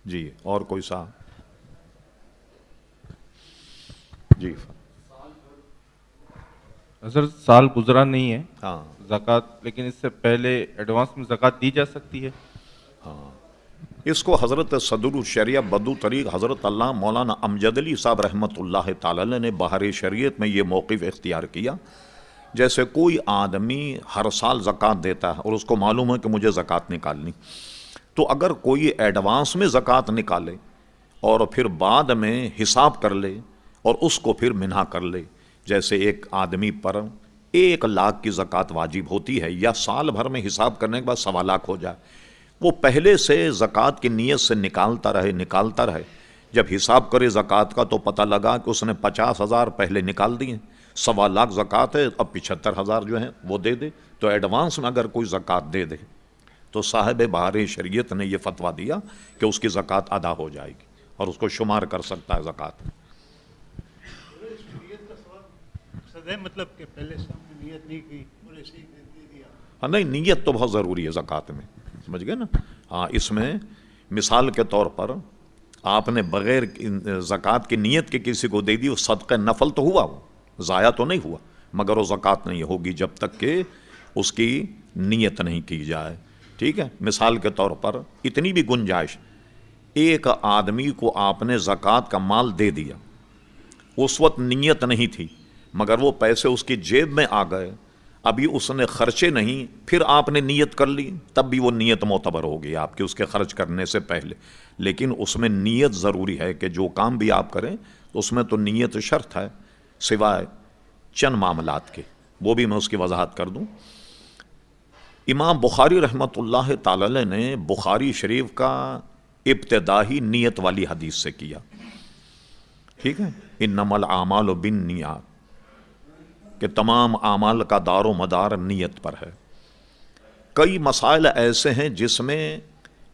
جی اور کوئی صاحب؟ جی حضرت سال گزرا نہیں ہے ہاں زکوٰۃ، لیکن اس سے پہلے ایڈوانس میں زکوٰۃ دی جا سکتی ہے؟ اس کو حضرت صدر الشریعہ بدو طریق حضرت اللہ مولانا امجد علی صاحب رحمۃ اللہ تعالی نے بہار شریعت میں یہ موقف اختیار کیا. جیسے کوئی آدمی ہر سال زکوٰۃ دیتا ہے اور اس کو معلوم ہے کہ مجھے زکوٰۃ نکالنی، تو اگر کوئی ایڈوانس میں زکوٰۃ نکالے اور پھر بعد میں حساب کر لے اور اس کو پھر منہا کر لے، جیسے ایک آدمی پر 1,00,000 کی زکوٰۃ واجب ہوتی ہے یا سال بھر میں حساب کرنے کے بعد 1,00,000 ہو جائے، وہ پہلے سے زکوٰۃ کی نیت سے نکالتا رہے. جب حساب کرے زکوٰۃ کا تو پتہ لگا کہ اس نے 50,000 پہلے نکال دیے، 1,00,000 زکوٰۃ ہے، اب 75,000 جو ہیں وہ دے دے. تو ایڈوانس میں اگر کوئی زکوٰۃ دے دے تو صاحب بہار شریعت نے یہ فتویٰ دیا کہ اس کی زکوٰۃ ادا ہو جائے گی اور اس کو شمار کر سکتا ہے زکوٰۃ میں. مطلب کہ پہلے سے ہم نے نیت نہیں کی اور ایسے ہی دے دیا. ہاں نہیں، نیت تو بہت ضروری ہے زکوٰۃ میں، سمجھ گئے نا. ہاں اس میں مثال کے طور پر آپ نے بغیر زکوٰۃ کی نیت کے کسی کو دے دی، وہ صدقہ نفل تو ہوا، وہ ضائع تو نہیں ہوا، مگر وہ زکوٰۃ نہیں ہوگی جب تک کہ اس کی نیت نہیں کی جائے. ٹھیک ہے، مثال کے طور پر اتنی بھی گنجائش، ایک آدمی کو آپ نے زکوٰۃ کا مال دے دیا، اس وقت نیت نہیں تھی مگر وہ پیسے اس کی جیب میں آ گئے، ابھی اس نے خرچے نہیں، پھر آپ نے نیت کر لی، تب بھی وہ نیت معتبر ہوگی آپ کی اس کے خرچ کرنے سے پہلے. لیکن اس میں نیت ضروری ہے کہ جو کام بھی آپ کریں تو اس میں تو نیت شرط ہے، سوائے چند معاملات کے، وہ بھی میں اس کی وضاحت کر دوں. امام بخاری رحمۃ اللہ تعالی نے بخاری شریف کا ابتدا ہی نیت والی حدیث سے کیا. ٹھیک ہے، انما الاعمال بالنیات، کہ تمام اعمال کا دار و مدار نیت پر ہے. کئی مسائل ایسے ہیں جس میں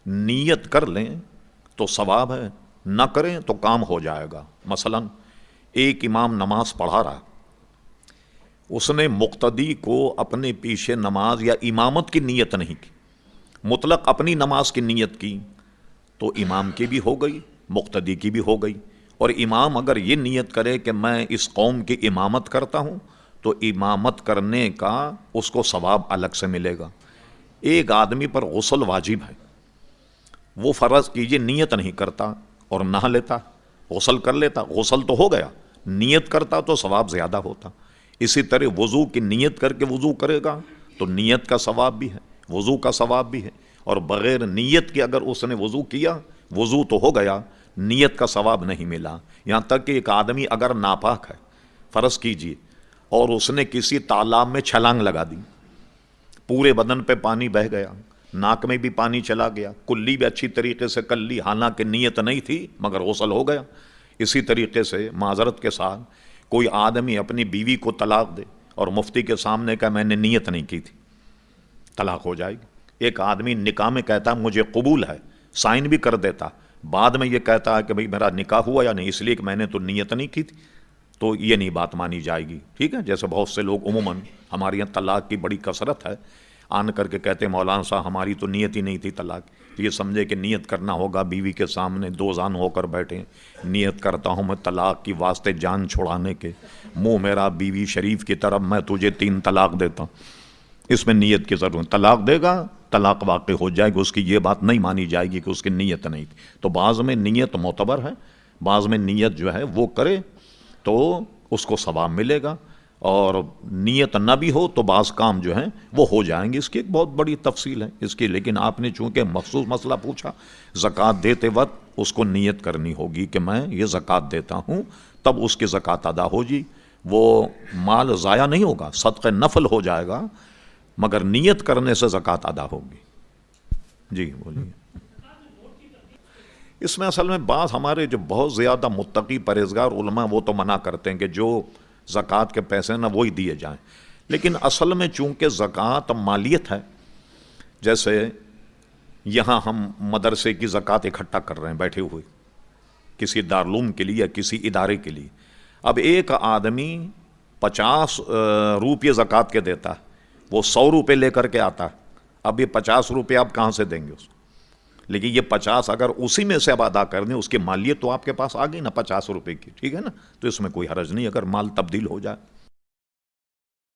نیت کر لیں تو ثواب ہے، نہ کریں تو کام ہو جائے گا. مثلا ایک امام نماز پڑھا رہا، اس نے مقتدی کو اپنے پیچھے نماز یا امامت کی نیت نہیں کی، مطلق اپنی نماز کی نیت کی، تو امام کی بھی ہو گئی، مقتدی کی بھی ہو گئی. اور امام اگر یہ نیت کرے کہ میں اس قوم کی امامت کرتا ہوں تو امامت کرنے کا اس کو ثواب الگ سے ملے گا. ایک آدمی پر غسل واجب ہے، وہ فرض کیجئے نیت نہیں کرتا اور نہا لیتا، غسل کر لیتا، غسل تو ہو گیا، نیت کرتا تو ثواب زیادہ ہوتا. اسی طرح وضو کی نیت کر کے وضو کرے گا تو نیت کا ثواب بھی ہے، وضو کا ثواب بھی ہے. اور بغیر نیت کے اگر اس نے وضو کیا، وضو تو ہو گیا، نیت کا ثواب نہیں ملا. یہاں تک کہ ایک آدمی اگر ناپاک ہے، فرض کیجئے، اور اس نے کسی تالاب میں چھلانگ لگا دی، پورے بدن پہ پانی بہہ گیا، ناک میں بھی پانی چلا گیا، کلی بھی اچھی طریقے سے کر لی، حالانکہ نیت نہیں تھی مگر غسل ہو گیا. اسی طریقے سے معذرت کے ساتھ کوئی آدمی اپنی بیوی کو طلاق دے اور مفتی کے سامنے کہا میں نے نیت نہیں کی تھی، طلاق ہو جائے گی. ایک آدمی نکاح میں کہتا مجھے قبول ہے، سائن بھی کر دیتا، بعد میں یہ کہتا ہے کہ بھئی میرا نکاح ہوا یا نہیں، اس لیے کہ میں نے تو نیت نہیں کی تھی، تو یہ نہیں بات مانی جائے گی. ٹھیک ہے، جیسے بہت سے لوگ عموماً ہمارے یہاں طلاق کی بڑی کثرت ہے، آن کر کے کہتے ہیں مولانا صاحب ہماری تو نیت ہی نہیں تھی طلاق. یہ سمجھے کہ نیت کرنا ہوگا، بیوی کے سامنے دوزان ہو کر بیٹھیں، نیت کرتا ہوں میں طلاق کی واسطے جان چھڑانے کے، منہ میرا بیوی شریف کی طرف، میں تجھے 3 طلاق دیتا ہوں. اس میں نیت کی ضرورت، طلاق دے گا طلاق واقع ہو جائے گی، اس کی یہ بات نہیں مانی جائے گی کہ اس کی نیت نہیں تھی. تو بعض میں نیت معتبر ہے، بعض میں نیت جو ہے وہ کرے تو اس کو ثواب ملے گا، اور نیت نہ بھی ہو تو بعض کام جو ہیں وہ ہو جائیں گے. اس کی ایک بہت بڑی تفصیل ہے اس کی، لیکن آپ نے چونکہ مخصوص مسئلہ پوچھا، زکوٰۃ دیتے وقت اس کو نیت کرنی ہوگی کہ میں یہ زکوٰۃ دیتا ہوں، تب اس کی زکوٰۃ ادا ہو جی. وہ مال ضائع نہیں ہوگا، صدقہ نفل ہو جائے گا، مگر نیت کرنے سے زکوٰۃ ادا ہوگی. جی بولیے. اس میں اصل میں بعض ہمارے جو بہت زیادہ متقی پرہیزگار علماء وہ تو منع کرتے ہیں کہ جو زکوٰۃ کے پیسے نا وہی دیے جائیں، لیکن اصل میں چونکہ زکوٰۃ مالیت ہے، جیسے یہاں ہم مدرسے کی زکوٰۃ اکٹھا کر رہے ہیں بیٹھے ہوئے کسی دارالعلوم کے لیے یا کسی ادارے کے لیے، اب ایک آدمی 50 روپے زکوٰۃ کے دیتا ہے، وہ 100 روپے لے کر کے آتا ہے، اب یہ 50 روپے آپ کہاں سے دیں گے اس کو؟ لیکن یہ 50 اگر اسی میں سے اب ادا کر دیں، اس کی مالیت تو آپ کے پاس آ گئی نا 50 روپے کی، ٹھیک ہے نا، تو اس میں کوئی حرج نہیں اگر مال تبدیل ہو جائے.